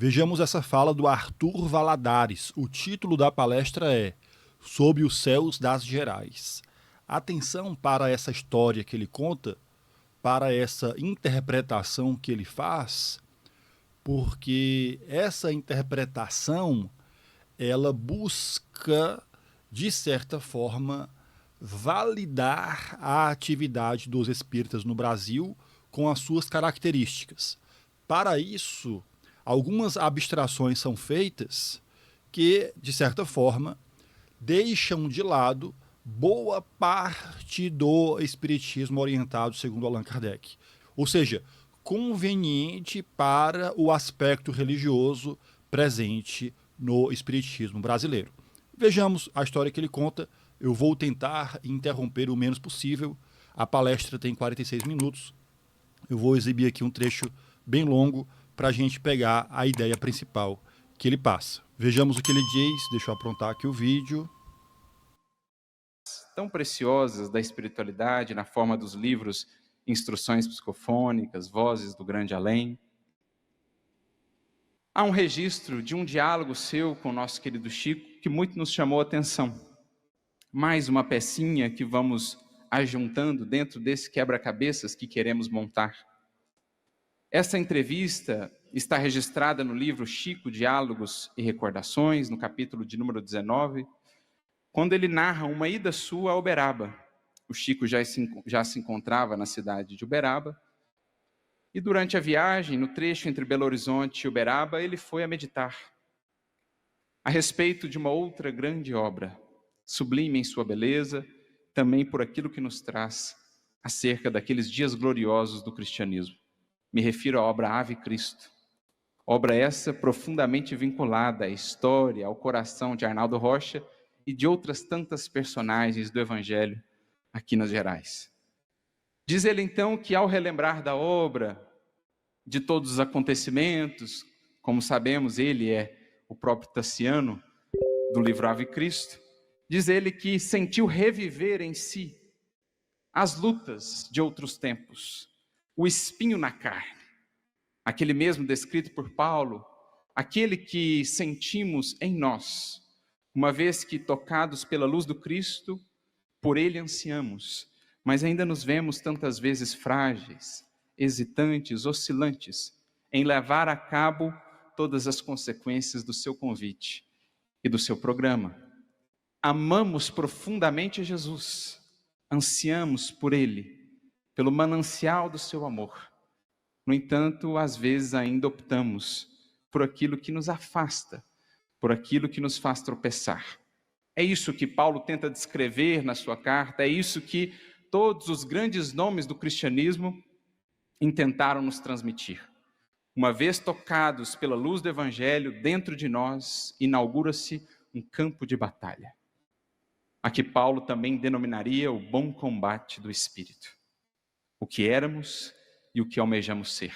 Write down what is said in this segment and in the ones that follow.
Vejamos essa fala do Arthur Valadares. O título da palestra é Sob os Céus das Gerais. Atenção para essa história que ele conta, para essa interpretação que ele faz, porque essa interpretação ela busca, de certa forma, validar a atividade dos espíritas no Brasil com as suas características. Para isso, algumas abstrações são feitas que, de certa forma, deixam de lado boa parte do espiritismo orientado segundo Allan Kardec. Ou seja, conveniente para o aspecto religioso presente no espiritismo brasileiro. Vejamos a história que ele conta. Eu vou tentar interromper o menos possível. A palestra tem 46 minutos. Eu vou exibir aqui um trecho bem longo para a gente pegar a ideia principal que ele passa. Vejamos o que ele diz. Deixa eu aprontar aqui o vídeo. Tão preciosas da espiritualidade na forma dos livros Instruções Psicofônicas, Vozes do Grande Além. Há um registro de um diálogo seu com o nosso querido Chico que muito nos chamou a atenção. Mais uma pecinha que vamos ajuntando dentro desse quebra-cabeças que queremos montar. Essa entrevista está registrada no livro Chico, Diálogos e Recordações, no capítulo de número 19, quando ele narra uma ida sua a Uberaba. O Chico já se encontrava na cidade de Uberaba, e durante a viagem, no trecho entre Belo Horizonte e Uberaba, ele foi a meditar a respeito de uma outra grande obra, sublime em sua beleza, também por aquilo que nos traz acerca daqueles dias gloriosos do cristianismo. Me refiro à obra Ave Cristo. Obra essa profundamente vinculada à história, ao coração de Arnaldo Rocha e de outras tantas personagens do Evangelho aqui nas Gerais. Diz ele então que ao relembrar da obra, de todos os acontecimentos, como sabemos, ele é o próprio Tassiano do livro Ave Cristo, diz ele que sentiu reviver em si as lutas de outros tempos, o espinho na carne, aquele mesmo descrito por Paulo, aquele que sentimos em nós, uma vez que tocados pela luz do Cristo, por ele ansiamos, mas ainda nos vemos tantas vezes frágeis, hesitantes, oscilantes, em levar a cabo todas as consequências do seu convite e do seu programa. Amamos profundamente Jesus, ansiamos por ele, pelo manancial do seu amor. No entanto, às vezes ainda optamos por aquilo que nos afasta, por aquilo que nos faz tropeçar. É isso que Paulo tenta descrever na sua carta, é isso que todos os grandes nomes do cristianismo intentaram nos transmitir. Uma vez tocados pela luz do Evangelho, dentro de nós inaugura-se um campo de batalha, a que Paulo também denominaria o bom combate do Espírito. O que éramos e o que almejamos ser.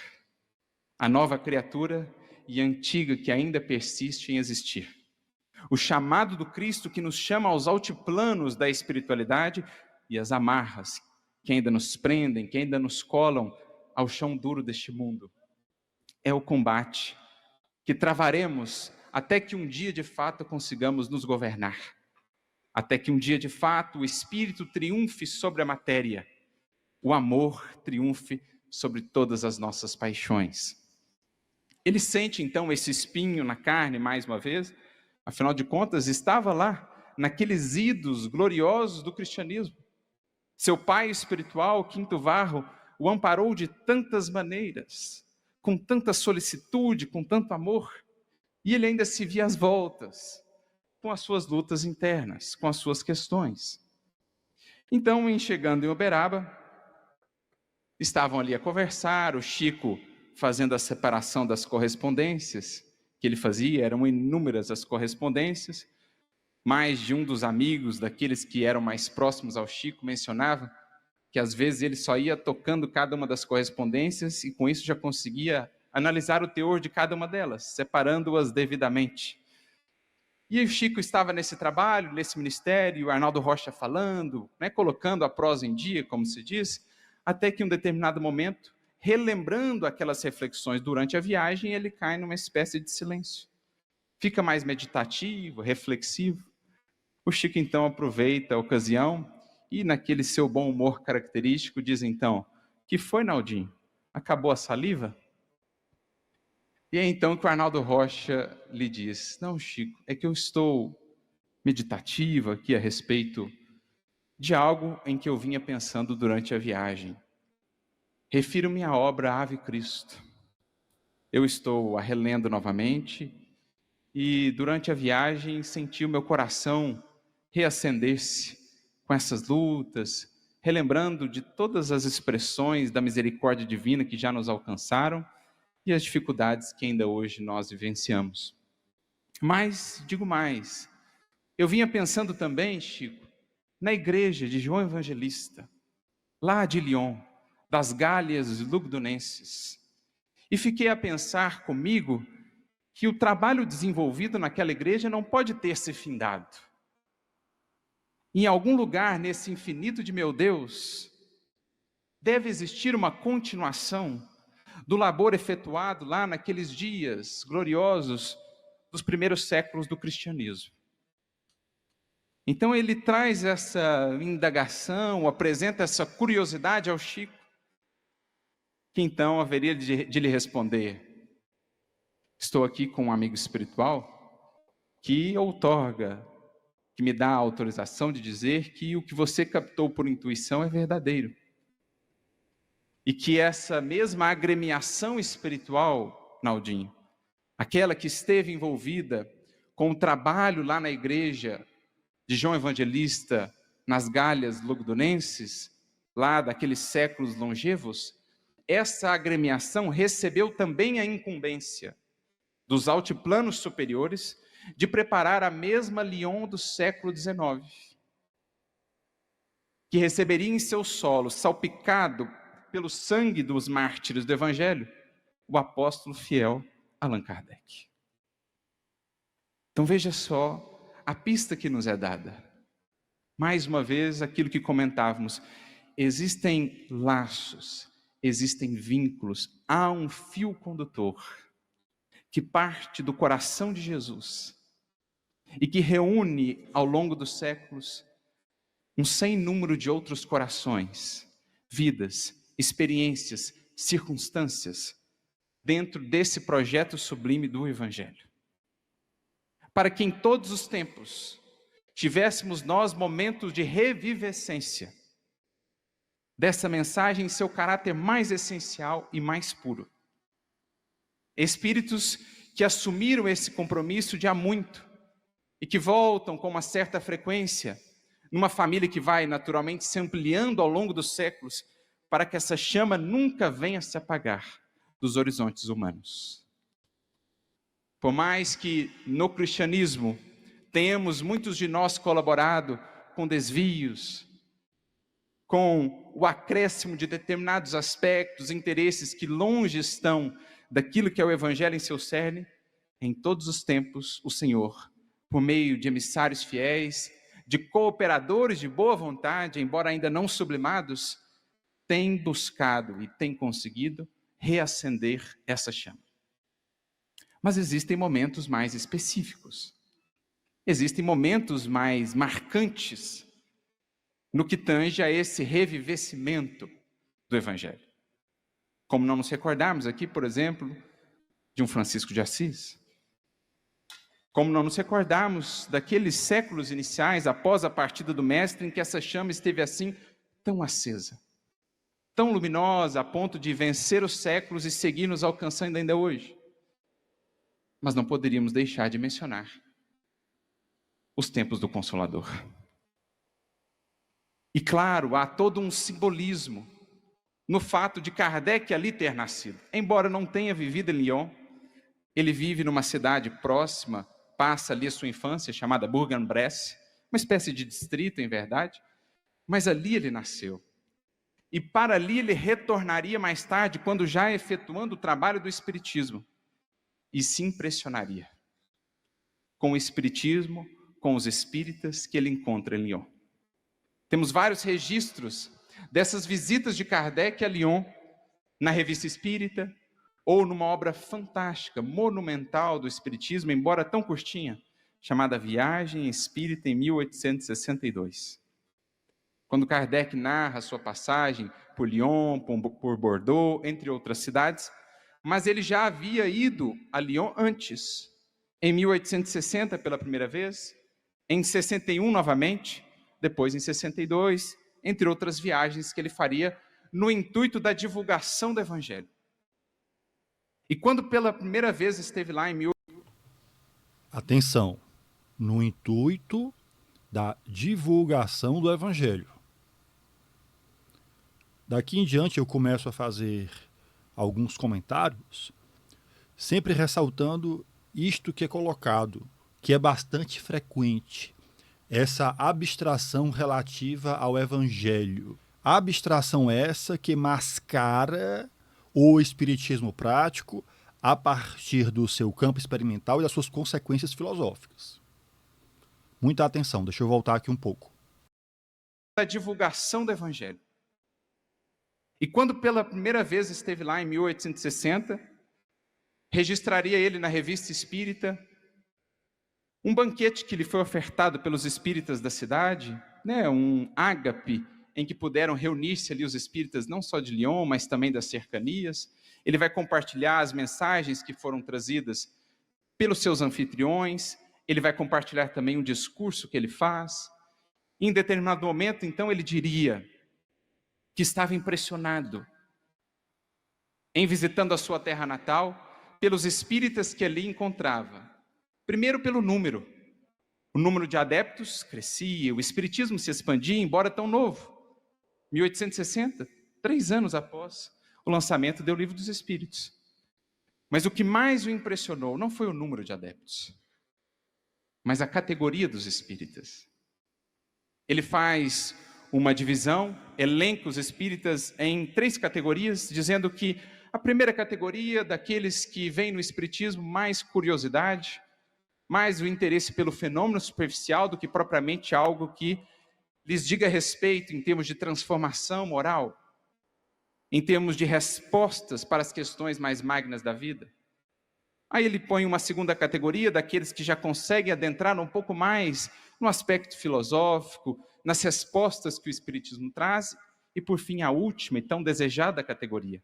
A nova criatura e a antiga que ainda persiste em existir. O chamado do Cristo que nos chama aos altiplanos da espiritualidade e as amarras que ainda nos prendem, que ainda nos colam ao chão duro deste mundo. É o combate que travaremos até que um dia de fato consigamos nos governar. Até que um dia de fato o Espírito triunfe sobre a matéria. O amor triunfe sobre todas as nossas paixões. Ele sente então esse espinho na carne mais uma vez. Afinal de contas, estava lá, naqueles idos gloriosos do cristianismo. Seu pai espiritual, Quinto Varro, o amparou de tantas maneiras, com tanta solicitude, com tanto amor, e ele ainda se via às voltas, com as suas lutas internas, com as suas questões. Então, chegando em Uberaba, estavam ali a conversar, o Chico fazendo a separação das correspondências que ele fazia, eram inúmeras as correspondências. Mais de um dos amigos, daqueles que eram mais próximos ao Chico, mencionava que às vezes ele só ia tocando cada uma das correspondências e com isso já conseguia analisar o teor de cada uma delas, separando-as devidamente. E o Chico estava nesse trabalho, nesse ministério, o Arnaldo Rocha falando, colocando a prosa em dia, como se diz, até que em um determinado momento relembrando aquelas reflexões durante a viagem, ele cai numa espécie de silêncio. Fica mais meditativo, reflexivo. O Chico, então, aproveita a ocasião e, naquele seu bom humor característico, diz, então, que foi, Naldinho? Acabou a saliva? E é então que o Arnaldo Rocha lhe diz, não, Chico, é que eu estou meditativo aqui a respeito de algo em que eu vinha pensando durante a viagem. Refiro-me à obra Ave Cristo. Eu estou a relendo novamente e durante a viagem senti o meu coração reacender-se com essas lutas, relembrando de todas as expressões da misericórdia divina que já nos alcançaram e as dificuldades que ainda hoje nós vivenciamos. Mas, digo mais, eu vinha pensando também, Chico, na igreja de João Evangelista, lá de Lyon, das Gálias Lugdunenses, e fiquei a pensar comigo que o trabalho desenvolvido naquela igreja não pode ter se findado. Em algum lugar nesse infinito de meu Deus, deve existir uma continuação do labor efetuado lá naqueles dias gloriosos dos primeiros séculos do cristianismo. Então ele traz essa indagação, apresenta essa curiosidade ao Chico, que então haveria de lhe responder, estou aqui com um amigo espiritual que outorga, que me dá a autorização de dizer que o que você captou por intuição é verdadeiro. E que essa mesma agremiação espiritual, Naldinho, aquela que esteve envolvida com o trabalho lá na igreja de João Evangelista, nas Gálias Lugdunenses, lá daqueles séculos longevos, essa agremiação recebeu também a incumbência dos altiplanos superiores de preparar a mesma Lyon do século XIX, que receberia em seu solo, salpicado pelo sangue dos mártires do Evangelho, o apóstolo fiel Allan Kardec. Então veja só a pista que nos é dada. Mais uma vez, aquilo que comentávamos, existem laços, existem vínculos, há um fio condutor que parte do coração de Jesus e que reúne ao longo dos séculos um sem número de outros corações, vidas, experiências, circunstâncias dentro desse projeto sublime do Evangelho. Para que em todos os tempos tivéssemos nós momentos de revivescência dessa mensagem em seu caráter mais essencial e mais puro. Espíritos que assumiram esse compromisso de há muito e que voltam com uma certa frequência numa família que vai naturalmente se ampliando ao longo dos séculos para que essa chama nunca venha se apagar dos horizontes humanos. Por mais que no cristianismo tenhamos muitos de nós colaborado com desvios, com o acréscimo de determinados aspectos, interesses que longe estão daquilo que é o Evangelho em seu cerne, em todos os tempos o Senhor, por meio de emissários fiéis, de cooperadores de boa vontade, embora ainda não sublimados, tem buscado e tem conseguido reacender essa chama. Mas existem momentos mais específicos. Existem momentos mais marcantes no que tange a esse revivecimento do Evangelho. Como não nos recordarmos aqui, por exemplo, de um Francisco de Assis. Como não nos recordarmos daqueles séculos iniciais, após a partida do Mestre, em que essa chama esteve assim, tão acesa, tão luminosa, a ponto de vencer os séculos e seguir nos alcançando ainda hoje. Mas não poderíamos deixar de mencionar os tempos do Consolador. E claro, há todo um simbolismo no fato de Kardec ali ter nascido. Embora não tenha vivido em Lyon, ele vive numa cidade próxima, passa ali a sua infância, chamada Bourg-en-Bresse, uma espécie de distrito, em verdade, mas ali ele nasceu. E para ali ele retornaria mais tarde, quando já efetuando o trabalho do Espiritismo, e se impressionaria com o Espiritismo, com os espíritas que ele encontra em Lyon. Temos vários registros dessas visitas de Kardec a Lyon, na Revista Espírita, ou numa obra fantástica, monumental do Espiritismo, embora tão curtinha, chamada Viagem Espírita em 1862. Quando Kardec narra sua passagem por Lyon, por Bordeaux, entre outras cidades, mas ele já havia ido a Lyon antes, em 1860 pela primeira vez, em 61 novamente, depois em 62, entre outras viagens que ele faria no intuito da divulgação do Evangelho. E quando pela primeira vez esteve lá em Atenção, no intuito da divulgação do Evangelho. Daqui em diante eu começo a fazer alguns comentários, sempre ressaltando isto que é colocado, que é bastante frequente, essa abstração relativa ao Evangelho. Abstração essa que mascara o espiritismo prático a partir do seu campo experimental e das suas consequências filosóficas. Muita atenção, deixa eu voltar aqui um pouco. A divulgação do Evangelho. E quando pela primeira vez esteve lá em 1860, registraria ele na Revista Espírita um banquete que lhe foi ofertado pelos espíritas da cidade, um ágape, em que puderam reunir-se ali os espíritas não só de Lyon, mas também das cercanias. Ele vai compartilhar as mensagens que foram trazidas pelos seus anfitriões, ele vai compartilhar também um discurso que ele faz. Em determinado momento, então, ele diria que estava impressionado em visitando a sua terra natal pelos espíritas que ali encontrava. Primeiro pelo número. O número de adeptos crescia, o espiritismo se expandia, embora tão novo. 1860, 3 anos após o lançamento do Livro dos Espíritos. Mas o que mais o impressionou não foi o número de adeptos, mas a categoria dos espíritas. Ele faz uma divisão, elenca os espíritas em 3 categorias, dizendo que a primeira categoria, daqueles que veem no espiritismo mais curiosidade, mais o interesse pelo fenômeno superficial do que propriamente algo que lhes diga respeito em termos de transformação moral, em termos de respostas para as questões mais magnas da vida. Aí ele põe uma segunda categoria, daqueles que já conseguem adentrar um pouco mais no aspecto filosófico, nas respostas que o Espiritismo traz, e por fim a última e tão desejada categoria,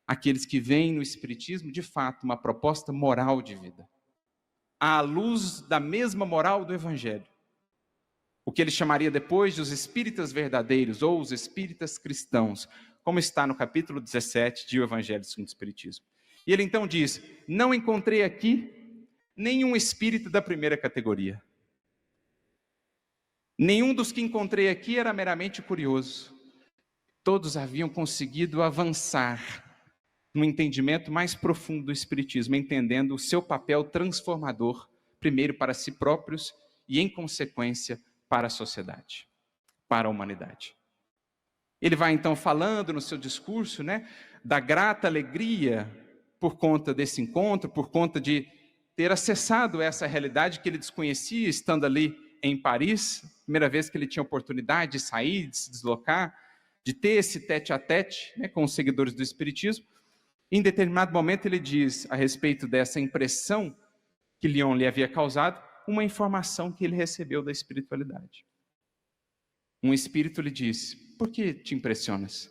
aqueles que veem no Espiritismo de fato uma proposta moral de vida, à luz da mesma moral do Evangelho. O que ele chamaria depois de os espíritas verdadeiros, ou os espíritas cristãos, como está no capítulo 17 de O Evangelho segundo o Espiritismo. E ele então diz: não encontrei aqui nenhum espírito da primeira categoria. Nenhum dos que encontrei aqui era meramente curioso. Todos haviam conseguido avançar no entendimento mais profundo do Espiritismo, entendendo o seu papel transformador, primeiro para si próprios e, em consequência, para a sociedade, para a humanidade. Ele vai então falando no seu discurso, da grata alegria por conta desse encontro, por conta de ter acessado essa realidade que ele desconhecia, estando ali em Paris, primeira vez que ele tinha oportunidade de sair, de se deslocar, de ter esse tete-a-tete com os seguidores do Espiritismo. Em determinado momento ele diz a respeito dessa impressão que Lyon lhe havia causado, uma informação que ele recebeu da espiritualidade. Um espírito lhe disse: por que te impressionas?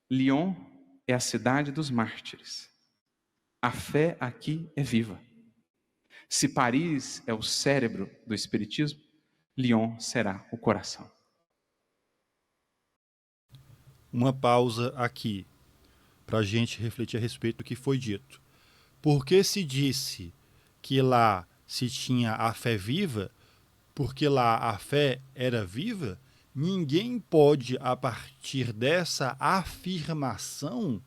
Lyon é a cidade dos mártires. A fé aqui é viva. Se Paris é o cérebro do espiritismo, Lyon será o coração. Uma pausa aqui, para a gente refletir a respeito do que foi dito. Porque se disse que lá se tinha a fé viva, porque lá a fé era viva, ninguém pode, a partir dessa afirmação,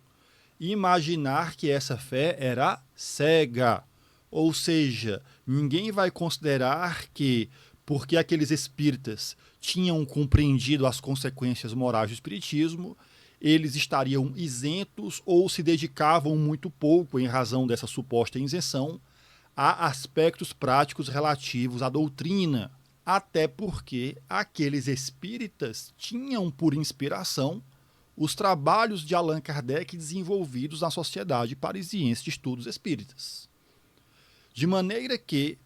imaginar que essa fé era cega. Ou seja, ninguém vai considerar que, porque aqueles espíritas tinham compreendido as consequências morais do espiritismo, eles estariam isentos ou se dedicavam muito pouco, em razão dessa suposta isenção, a aspectos práticos relativos à doutrina. Até porque aqueles espíritas tinham por inspiração os trabalhos de Allan Kardec desenvolvidos na Sociedade Parisiense de Estudos Espíritas. De maneira que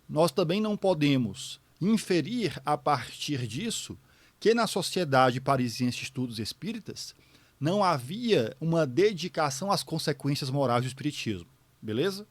nós também não podemos inferir a partir disso que na Sociedade Parisiense de Estudos Espíritas não havia uma dedicação às consequências morais do Espiritismo, beleza?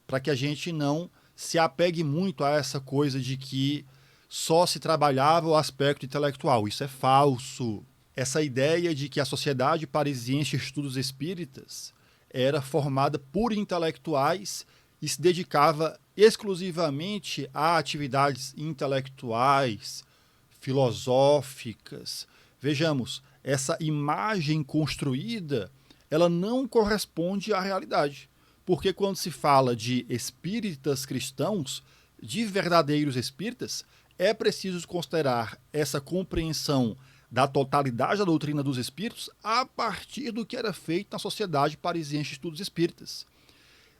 Para que a gente não se apegue muito a essa coisa de que só se trabalhava o aspecto intelectual. Isso é falso. Essa ideia de que a Sociedade Parisiense de Estudos Espíritas era formada por intelectuais e se dedicava exclusivamente a atividades intelectuais, filosóficas. Vejamos, essa imagem construída, ela não corresponde à realidade. Porque quando se fala de espíritas cristãos, de verdadeiros espíritas, é preciso considerar essa compreensão da totalidade da doutrina dos espíritos a partir do que era feito na Sociedade Parisiense de Estudos Espíritas.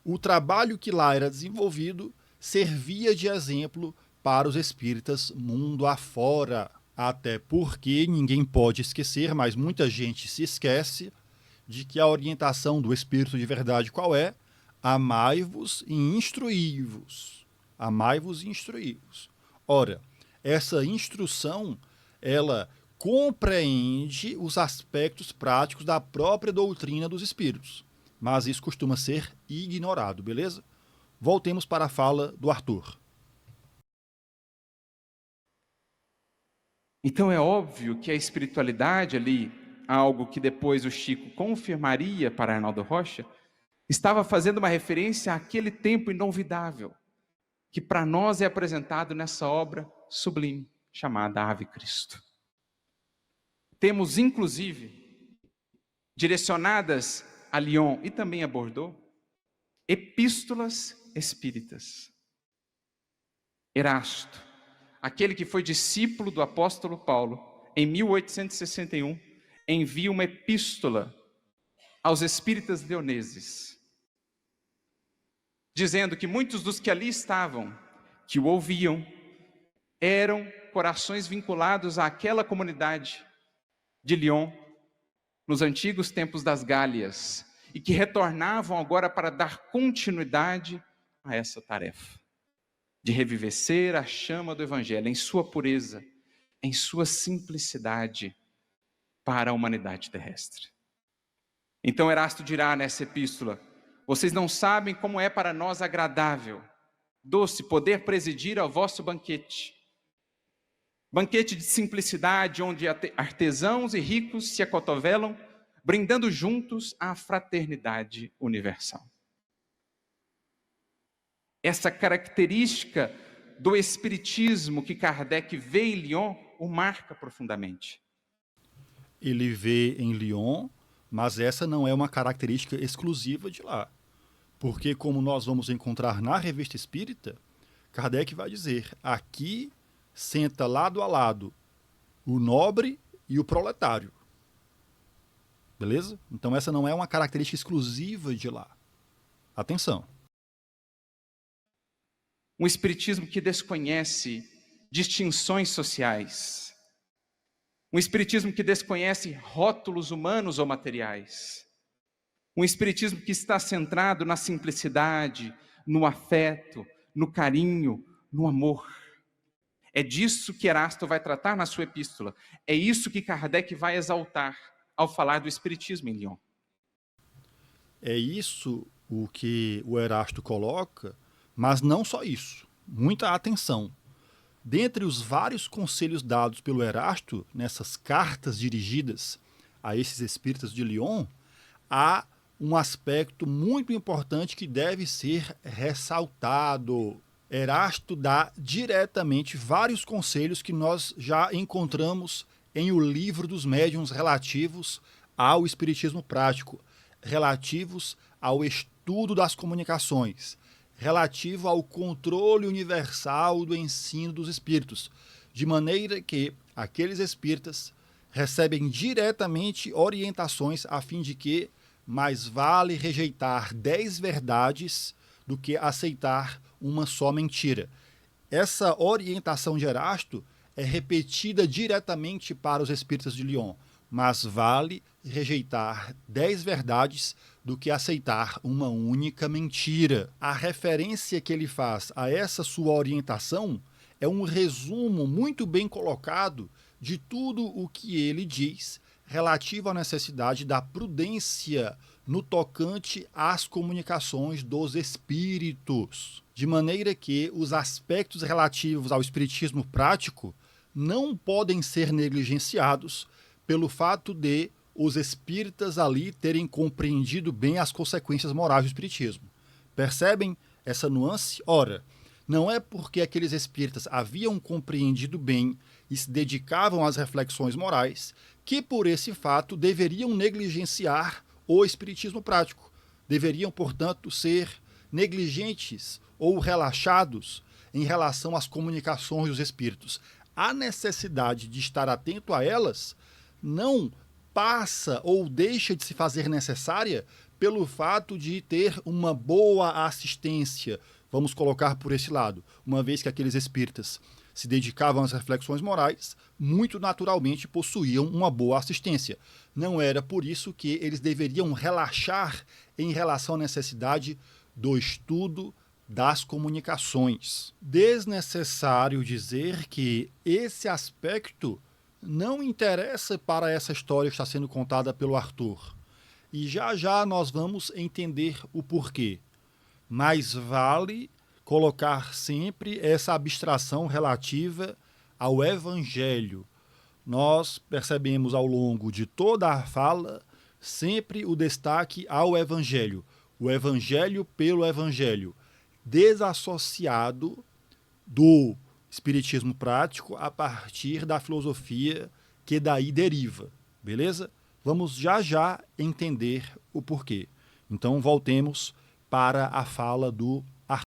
O trabalho que lá era desenvolvido servia de exemplo para os espíritas mundo afora. Até porque ninguém pode esquecer, mas muita gente se esquece, de que a orientação do Espírito de verdade qual é? Amai-vos e instruí-vos. Amai-vos e instruí-vos. Ora, essa instrução, ela compreende os aspectos práticos da própria doutrina dos espíritos. Mas isso costuma ser ignorado, beleza? Voltemos para a fala do Arthur. Então é óbvio que a espiritualidade ali, algo que depois o Chico confirmaria para Arnaldo Rocha, estava fazendo uma referência àquele tempo inolvidável, que para nós é apresentado nessa obra sublime, chamada Ave Cristo. Temos, inclusive, direcionadas a Lyon e também a Bordeaux, epístolas espíritas. Erasto, aquele que foi discípulo do apóstolo Paulo, em 1861, envia uma epístola aos espíritas leoneses, dizendo que muitos dos que ali estavam, que o ouviam, eram corações vinculados àquela comunidade de Lyon, nos antigos tempos das Gálias, e que retornavam agora para dar continuidade a essa tarefa, de revivecer a chama do Evangelho em sua pureza, em sua simplicidade, para a humanidade terrestre. Então Erasto dirá nessa epístola: vocês não sabem como é para nós agradável, doce poder presidir ao vosso banquete. Banquete de simplicidade, onde artesãos e ricos se acotovelam, brindando juntos a fraternidade universal. Essa característica do espiritismo que Kardec vê em Lyon o marca profundamente. Ele vê em Lyon, mas essa não é uma característica exclusiva de lá. Porque, como nós vamos encontrar na Revista Espírita, Kardec vai dizer: aqui senta lado a lado o nobre e o proletário. Beleza? Então essa não é uma característica exclusiva de lá. Atenção. Um espiritismo que desconhece distinções sociais. Um espiritismo que desconhece rótulos humanos ou materiais. Um espiritismo que está centrado na simplicidade, no afeto, no carinho, no amor. É disso que Erasto vai tratar na sua epístola. É isso que Kardec vai exaltar ao falar do espiritismo em Lyon. É isso o que o Erasto coloca, mas não só isso. Muita atenção. Dentre os vários conselhos dados pelo Erasto, nessas cartas dirigidas a esses espíritas de Lyon, há um aspecto muito importante que deve ser ressaltado. Erasto dá diretamente vários conselhos que nós já encontramos em O Livro dos Médiuns relativos ao espiritismo prático, relativos ao estudo das comunicações, relativo ao controle universal do ensino dos espíritos, de maneira que aqueles espíritas recebem diretamente orientações a fim de que mais vale rejeitar 10 verdades do que aceitar uma só mentira. Essa orientação de Erasto é repetida diretamente para os espíritas de Lyon. mas vale rejeitar 10 verdades do que aceitar uma única mentira. A referência que ele faz a essa sua orientação é um resumo muito bem colocado de tudo o que ele diz relativo à necessidade da prudência no tocante às comunicações dos espíritos, de maneira que os aspectos relativos ao espiritismo prático não podem ser negligenciados pelo fato de os espíritas ali terem compreendido bem as consequências morais do espiritismo. Percebem essa nuance? Ora, não é porque aqueles espíritas haviam compreendido bem e se dedicavam às reflexões morais que, por esse fato, deveriam negligenciar o espiritismo prático. Deveriam, portanto, ser negligentes ou relaxados em relação às comunicações dos espíritos. A necessidade de estar atento a elas não passa ou deixa de se fazer necessária pelo fato de ter uma boa assistência, vamos colocar por esse lado, uma vez que aqueles espíritas se dedicavam às reflexões morais, muito naturalmente possuíam uma boa assistência. Não era por isso que eles deveriam relaxar em relação à necessidade do estudo das comunicações. Desnecessário dizer que esse aspecto não interessa para essa história que está sendo contada pelo Arthur. E já já nós vamos entender o porquê. Mas vale colocar sempre essa abstração relativa ao Evangelho. Nós percebemos ao longo de toda a fala sempre o destaque ao Evangelho. O Evangelho pelo Evangelho, desassociado do espiritismo prático a partir da filosofia que daí deriva, beleza? Vamos já já entender o porquê. Então voltemos para a fala do Arthur.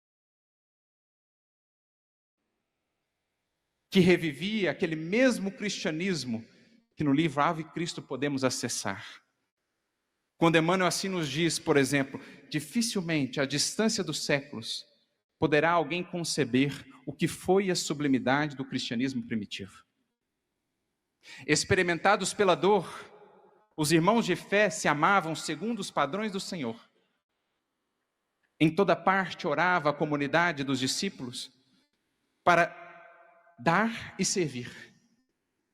Que revivia aquele mesmo cristianismo que no livro Ave Cristo podemos acessar. Quando Emmanuel assim nos diz, por exemplo, dificilmente à distância dos séculos poderá alguém conceber o que foi a sublimidade do cristianismo primitivo. Experimentados pela dor, os irmãos de fé se amavam segundo os padrões do Senhor. Em toda parte orava a comunidade dos discípulos para dar e servir,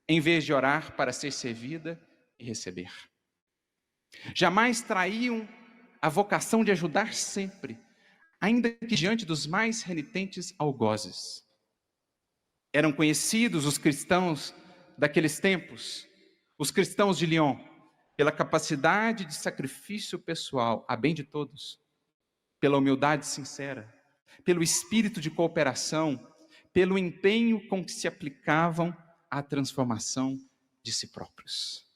em vez de orar para ser servida e receber. Jamais traíam a vocação de ajudar sempre, ainda que diante dos mais renitentes algozes. Eram conhecidos os cristãos daqueles tempos, os cristãos de Lyon, pela capacidade de sacrifício pessoal a bem de todos, pela humildade sincera, pelo espírito de cooperação, pelo empenho com que se aplicavam à transformação de si próprios.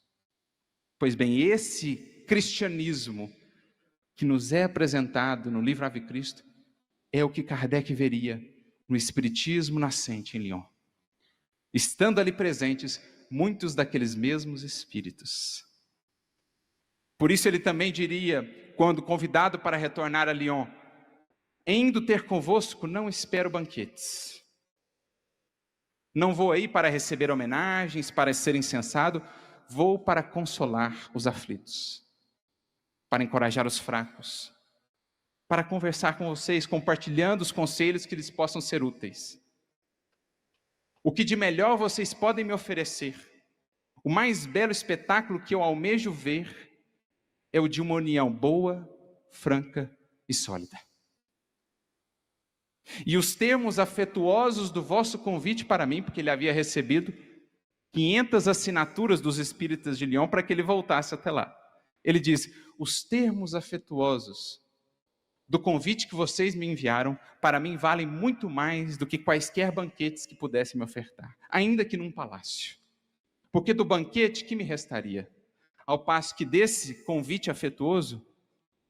Pois bem, esse cristianismo que nos é apresentado no livro Ave Cristo é o que Kardec veria no espiritismo nascente em Lyon. Estando ali presentes muitos daqueles mesmos espíritos. Por isso ele também diria, quando convidado para retornar a Lyon, indo ter convosco, não espero banquetes. Não vou aí para receber homenagens, para ser incensado, vou para consolar os aflitos, para encorajar os fracos, para conversar com vocês, compartilhando os conselhos que lhes possam ser úteis. O que de melhor vocês podem me oferecer, o mais belo espetáculo que eu almejo ver, é o de uma união boa, franca e sólida. E os termos afetuosos do vosso convite para mim, porque ele havia recebido 500 assinaturas dos espíritas de Lyon para que ele voltasse até lá. Ele diz, os termos afetuosos do convite que vocês me enviaram, para mim valem muito mais do que quaisquer banquetes que pudessem me ofertar, ainda que num palácio. Porque do banquete, que me restaria? Ao passo que desse convite afetuoso,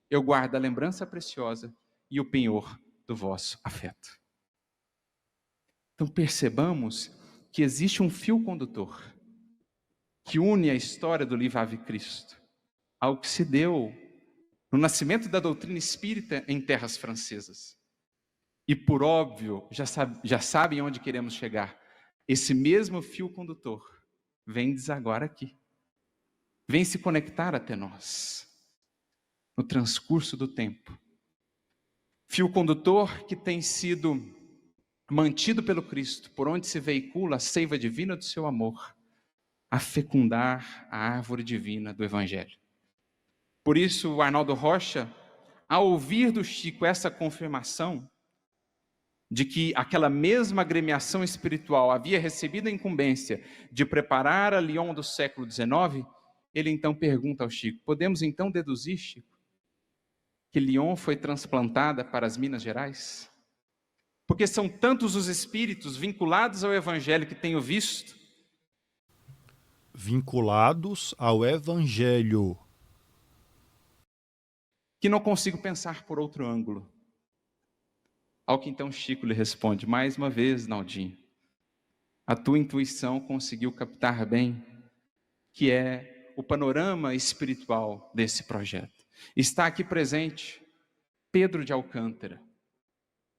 eu guardo a lembrança preciosa e o penhor do vosso afeto. Então percebamos que existe um fio condutor que une a história do livro Ave Cristo ao que se deu no nascimento da doutrina espírita em terras francesas. E por óbvio, já sabem onde queremos chegar. Esse mesmo fio condutor vem desaguar aqui. vem se conectar até nós, no transcurso do tempo. Fio condutor que tem sido mantido pelo Cristo, por onde se veicula a seiva divina do seu amor, a fecundar a árvore divina do Evangelho. Por isso, o Arnaldo Rocha, ao ouvir do Chico essa confirmação de que aquela mesma agremiação espiritual havia recebido a incumbência de preparar a Lyon do século XIX, ele então pergunta ao Chico: podemos então deduzir, Chico, que Lyon foi transplantada para as Minas Gerais? Porque são tantos os espíritos vinculados ao Evangelho que tenho visto. Vinculados ao Evangelho. Que não consigo pensar por outro ângulo. Ao que então Chico lhe responde: mais uma vez, Naldinho, a tua intuição conseguiu captar bem que é o panorama espiritual desse projeto. Está aqui presente Pedro de Alcântara,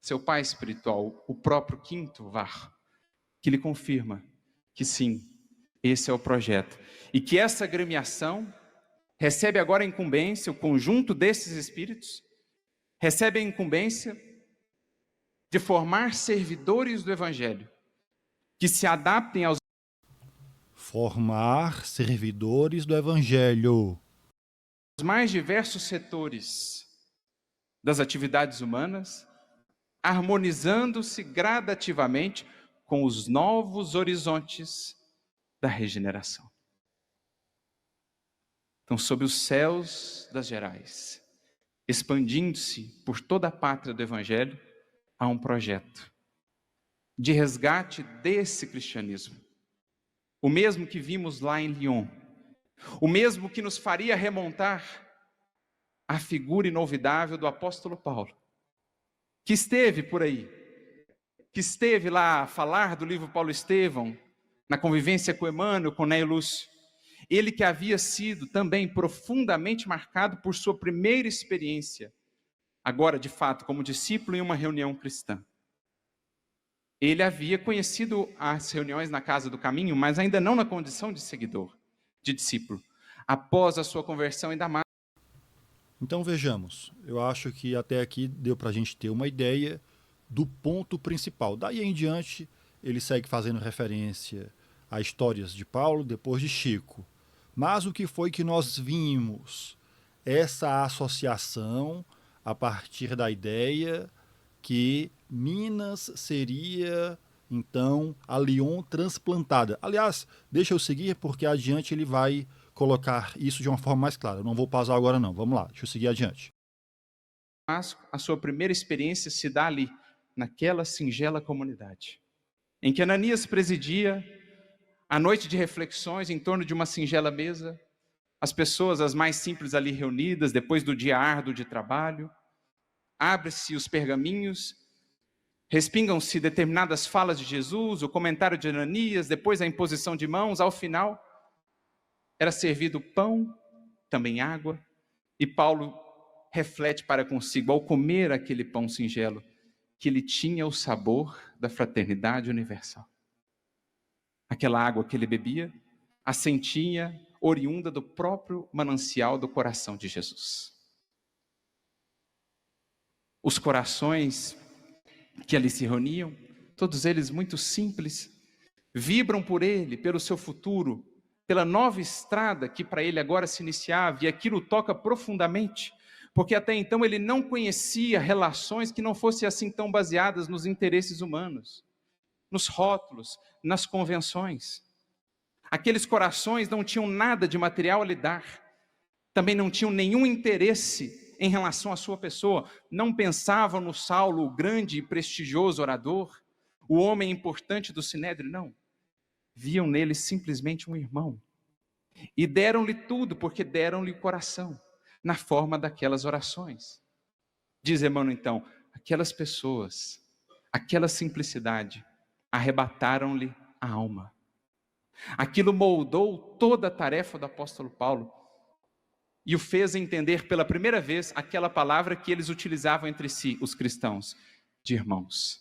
seu pai espiritual, o próprio Quinto Var, que lhe confirma que sim, esse é o projeto. E que essa agremiação recebe agora a incumbência, o conjunto desses espíritos, recebe a incumbência de formar servidores do Evangelho, que se adaptem aos Formar servidores do Evangelho. mais diversos setores das atividades humanas, harmonizando-se gradativamente com os novos horizontes da regeneração. Então, sob os céus das Gerais, expandindo-se por toda a pátria do Evangelho, há um projeto de resgate desse cristianismo. O mesmo que vimos lá em Lyon, o mesmo que nos faria remontar à figura inolvidável do apóstolo Paulo, que esteve por aí, que esteve lá a falar do livro Paulo Estevão, na convivência com Emmanuel, com Ney Lúcio. Ele que havia sido também profundamente marcado por sua primeira experiência, agora de fato como discípulo em uma reunião cristã. Ele havia conhecido as reuniões na Casa do Caminho, mas ainda não na condição de seguidor, de discípulo. Após a sua conversão em Damasco. Então vejamos, eu acho que até aqui deu para a gente ter uma ideia do ponto principal. Daí em diante, ele segue fazendo referência a histórias de Paulo, depois de Chico. Mas o que foi que nós vimos? Essa associação a partir da ideia que Minas seria, então, a Lyon transplantada. Aliás, deixa eu seguir porque adiante ele vai colocar isso de uma forma mais clara. Eu não vou pausar agora não, vamos lá, deixa eu seguir adiante. A sua primeira experiência se dá ali, naquela singela comunidade, em que Ananias presidia a noite de reflexões em torno de uma singela mesa, as pessoas, as mais simples ali reunidas, depois do dia árduo de trabalho, abre-se os pergaminhos, respingam-se determinadas falas de Jesus, o comentário de Ananias, depois a imposição de mãos, ao final era servido pão, também água, e Paulo reflete para consigo, ao comer aquele pão singelo, que ele tinha o sabor da fraternidade universal. Aquela água que ele bebia, a sentia oriunda do próprio manancial do coração de Jesus. Os corações que ali se reuniam, todos eles muito simples, vibram por ele, pelo seu futuro, pela nova estrada que para ele agora se iniciava, e aquilo toca profundamente, porque até então ele não conhecia relações que não fossem assim tão baseadas nos interesses humanos, nos rótulos, nas convenções. Aqueles corações não tinham nada de material a lhe dar, também não tinham nenhum interesse em relação à sua pessoa, não pensavam no Saulo, o grande e prestigioso orador, o homem importante do Sinédrio, não. Viam nele simplesmente um irmão. E deram-lhe tudo, porque deram-lhe o coração, na forma daquelas orações. Diz Emmanuel então, aquelas pessoas, aquela simplicidade, arrebataram-lhe a alma. Aquilo moldou toda a tarefa do apóstolo Paulo e o fez entender pela primeira vez aquela palavra que eles utilizavam entre si, os cristãos, de irmãos.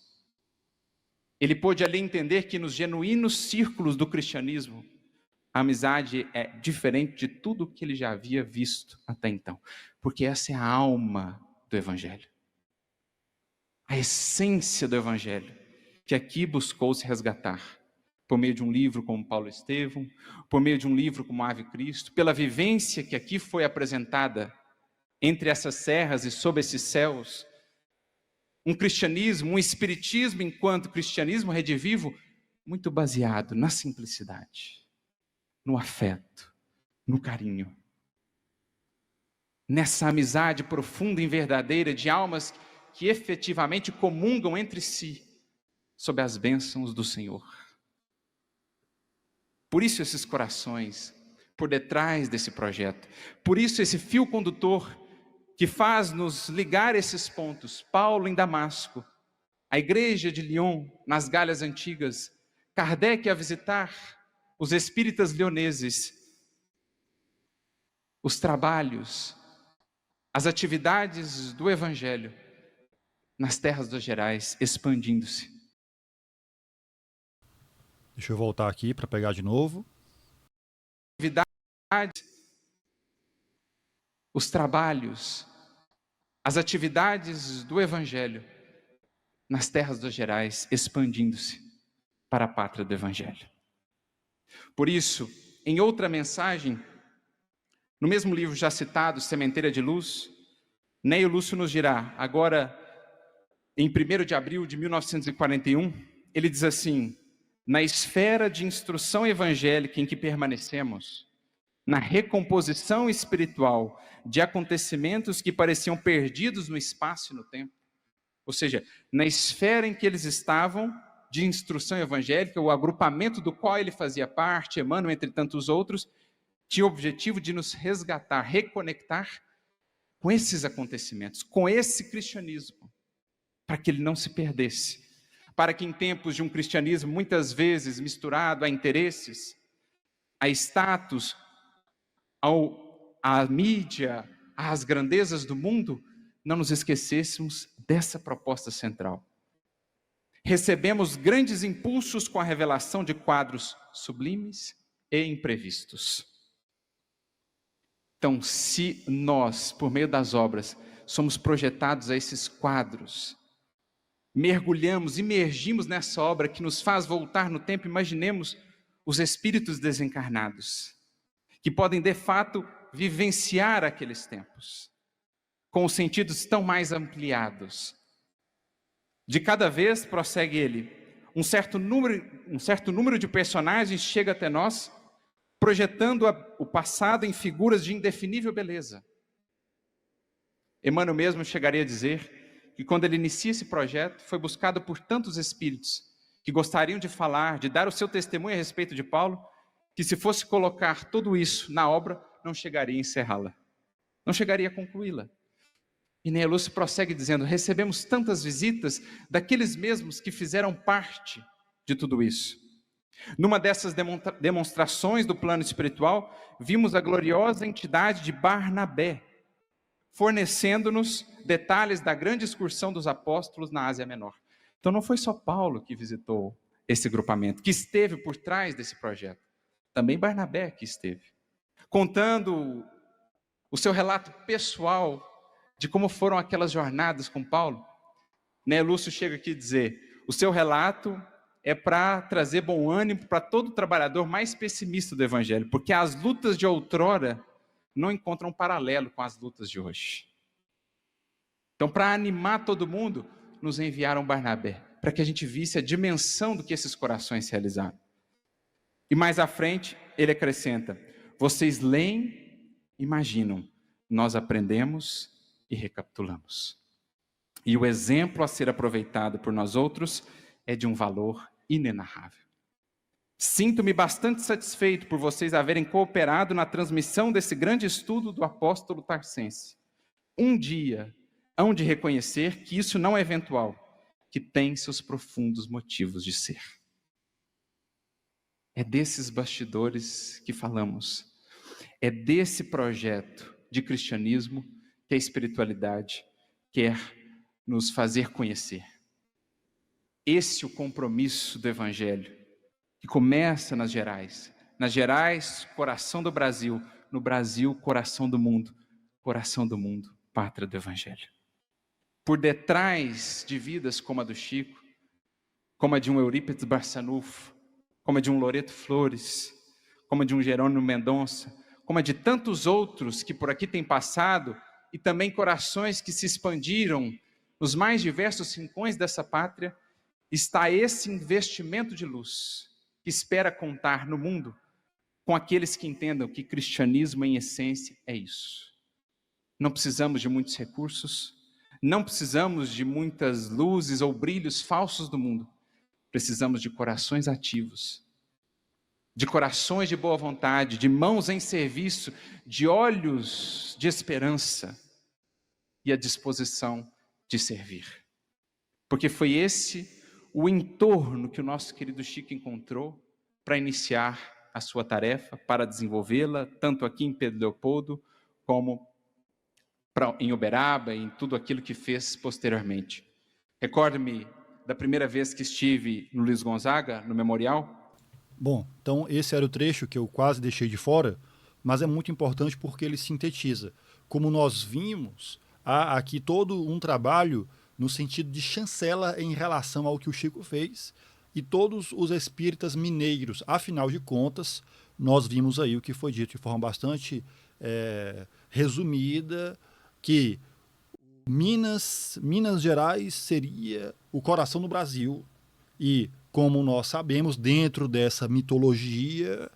Ele pôde ali entender que nos genuínos círculos do cristianismo, A amizade é diferente de tudo que ele já havia visto até então, porque essa é a alma do Evangelho. A essência do Evangelho, que aqui buscou se resgatar, por meio de um livro como Paulo Estevão, por meio de um livro como Ave Cristo, pela vivência que aqui foi apresentada entre essas serras e sob esses céus, um cristianismo, um espiritismo enquanto cristianismo redivivo, muito baseado na simplicidade, no afeto, no carinho, nessa amizade profunda e verdadeira de almas que efetivamente comungam entre si sob as bênçãos do Senhor. Por isso esses corações por detrás desse projeto, por isso esse fio condutor que faz nos ligar esses pontos, Paulo em Damasco, a igreja de Lyon nas Galhas Antigas, Kardec a visitar os espíritas lioneses, os trabalhos, as atividades do Evangelho nas terras dos Gerais, expandindo-se. Deixa eu voltar aqui para pegar de novo. Os trabalhos, as atividades do Evangelho nas terras dos Gerais, expandindo-se para a pátria do Evangelho. Por isso, em outra mensagem, no mesmo livro já citado, Sementeira de Luz, Neio Lúcio nos dirá, agora em 1º de abril de 1941, ele diz assim: na esfera de instrução evangélica em que permanecemos, na recomposição espiritual de acontecimentos que pareciam perdidos no espaço e no tempo, ou seja, na esfera em que eles estavam de instrução evangélica, o agrupamento do qual ele fazia parte, Emmanuel, entre tantos outros, tinha o objetivo de nos resgatar, reconectar com esses acontecimentos, com esse cristianismo, para que ele não se perdesse, para que em tempos de um cristianismo muitas vezes misturado a interesses, a status, à mídia, às grandezas do mundo, não nos esquecêssemos dessa proposta central. Recebemos grandes impulsos com a revelação de quadros sublimes e imprevistos. Então, se nós, por meio das obras, somos projetados a esses quadros, mergulhamos, imergimos nessa obra que nos faz voltar no tempo, imaginemos os espíritos desencarnados, que podem, de fato, vivenciar aqueles tempos, com os sentidos tão mais ampliados. De cada vez, prossegue ele, um certo número de personagens chega até nós, projetando o passado em figuras de indefinível beleza. Emmanuel mesmo chegaria a dizer que quando ele inicia esse projeto, foi buscado por tantos espíritos que gostariam de falar, de dar o seu testemunho a respeito de Paulo, que se fosse colocar tudo isso na obra, não chegaria a encerrá-la, não chegaria a concluí-la. E Neio Lúcio prossegue dizendo, recebemos tantas visitas daqueles mesmos que fizeram parte de tudo isso. Numa dessas demonstrações do plano espiritual, vimos a gloriosa entidade de Barnabé, fornecendo-nos detalhes da grande excursão dos apóstolos na Ásia Menor. Então não foi só Paulo que visitou esse grupamento, que esteve por trás desse projeto. Também Barnabé que esteve, contando o seu relato pessoal de como foram aquelas jornadas com Paulo. Neio Lúcio chega aqui a dizer, o seu relato é para trazer bom ânimo para todo trabalhador mais pessimista do Evangelho, porque as lutas de outrora não encontram paralelo com as lutas de hoje. Então, para animar todo mundo, nos enviaram Barnabé, para que a gente visse a dimensão do que esses corações realizaram. E mais à frente, ele acrescenta, vocês leem, imaginam, nós aprendemos e recapitulamos. E o exemplo a ser aproveitado por nós outros é de um valor inenarrável. Sinto-me bastante satisfeito por vocês haverem cooperado na transmissão desse grande estudo do apóstolo Tarsense. Um dia hão de reconhecer que isso não é eventual, que tem seus profundos motivos de ser. É desses bastidores que falamos. É desse projeto de cristianismo que a espiritualidade quer nos fazer conhecer. Esse é o compromisso do Evangelho, que começa nas Gerais, Nas Gerais, coração do Brasil. No Brasil, coração do mundo. Coração do mundo, pátria do Evangelho. Por detrás de vidas como a do Chico, como a de um Eurípides Barçanufo, como a de um Loreto Flores, como a de um Jerônimo Mendonça, como a de tantos outros que por aqui têm passado, e também corações que se expandiram nos mais diversos rincões dessa pátria, está esse investimento de luz que espera contar no mundo com aqueles que entendam que cristianismo em essência é isso. Não precisamos de muitos recursos, não precisamos de muitas luzes ou brilhos falsos do mundo. Precisamos de corações ativos, de corações de boa vontade, de mãos em serviço, de olhos de esperança e a disposição de servir. Porque foi esse o entorno que o nosso querido Chico encontrou para iniciar a sua tarefa, para desenvolvê-la, tanto aqui em Pedro Leopoldo, como em Uberaba, e em tudo aquilo que fez posteriormente. Recordo-me da primeira vez que estive no Luiz Gonzaga, no memorial. Bom, então esse era o trecho que eu quase deixei de fora, mas é muito importante porque ele sintetiza. Como nós vimos, há aqui todo um trabalho no sentido de chancela em relação ao que o Chico fez, e todos os espíritas mineiros, afinal de contas, nós vimos aí o que foi dito de forma bastante resumida, que Minas Gerais seria o coração do Brasil, e como nós sabemos, dentro dessa mitologia,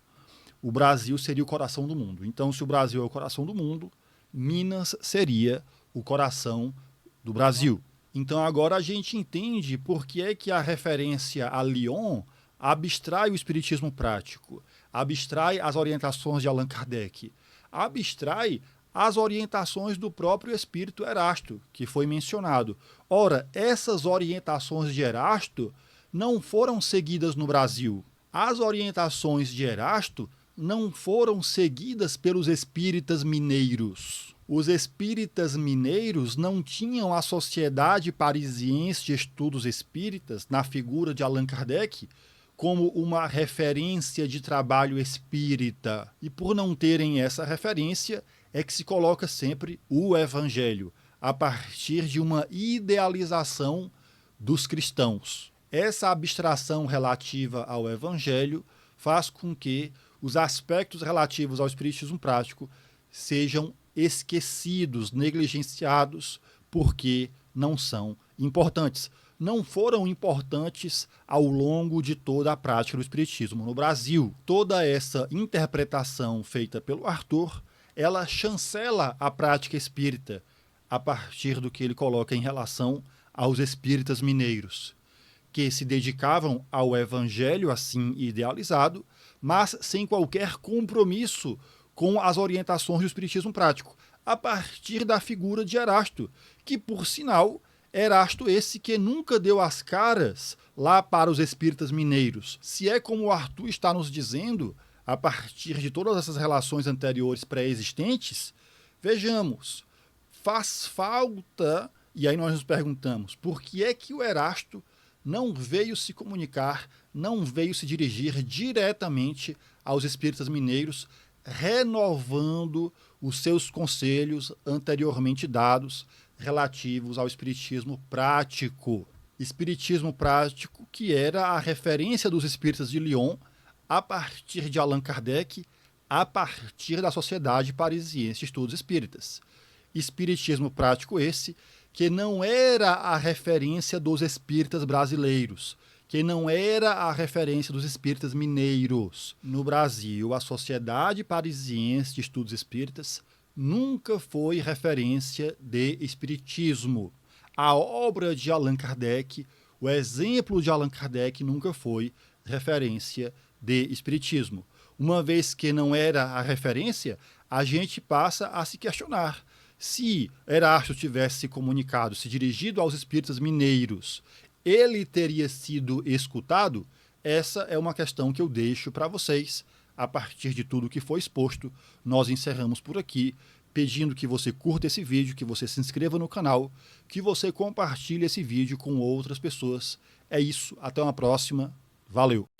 o Brasil seria o coração do mundo. Então, se o Brasil é o coração do mundo, Minas seria o coração do Brasil. Então, agora a gente entende por que é que a referência a Lyon abstrai o espiritismo prático, abstrai as orientações de Allan Kardec, abstrai as orientações do próprio espírito Erasto, que foi mencionado. Ora, essas orientações de Erasto não foram seguidas no Brasil. As orientações de Erasto não foram seguidas pelos espíritas mineiros. Os espíritas mineiros não tinham a Sociedade Parisiense de Estudos Espíritas, na figura de Allan Kardec, como uma referência de trabalho espírita. E por não terem essa referência, é que se coloca sempre o Evangelho, a partir de uma idealização dos cristãos. Essa abstração relativa ao Evangelho faz com que os aspectos relativos ao espiritismo prático sejam esquecidos, negligenciados, porque não são importantes. Não foram importantes ao longo de toda a prática do espiritismo no Brasil. Toda essa interpretação feita pelo Arthur, ela chancela a prática espírita a partir do que ele coloca em relação aos espíritas mineiros, que se dedicavam ao evangelho assim idealizado, mas sem qualquer compromisso com as orientações do espiritismo prático, a partir da figura de Erasto, que, por sinal, Erasto esse que nunca deu as caras lá para os espíritas mineiros. Se é como o Arthur está nos dizendo, a partir de todas essas relações anteriores pré-existentes, vejamos, faz falta, e aí nós nos perguntamos, por que é que o Erasto não veio se comunicar, não veio se dirigir diretamente aos espíritas mineiros, renovando os seus conselhos anteriormente dados relativos ao espiritismo prático. Espiritismo prático que era a referência dos espíritas de Lyon a partir de Allan Kardec, a partir da Sociedade Parisiense de Estudos Espíritas. Espiritismo prático esse que não era a referência dos espíritas brasileiros, que não era a referência dos espíritas mineiros. No Brasil, a Sociedade Parisiense de Estudos Espíritas nunca foi referência de espiritismo. A obra de Allan Kardec, o exemplo de Allan Kardec nunca foi referência de espiritismo. Uma vez que não era a referência, a gente passa a se questionar. Se Erasto tivesse se comunicado, se dirigido aos espíritas mineiros, ele teria sido escutado? Essa é uma questão que eu deixo para vocês. A partir de tudo que foi exposto, nós encerramos por aqui, pedindo que você curta esse vídeo, que você se inscreva no canal, que você compartilhe esse vídeo com outras pessoas. É isso, até uma próxima. Valeu!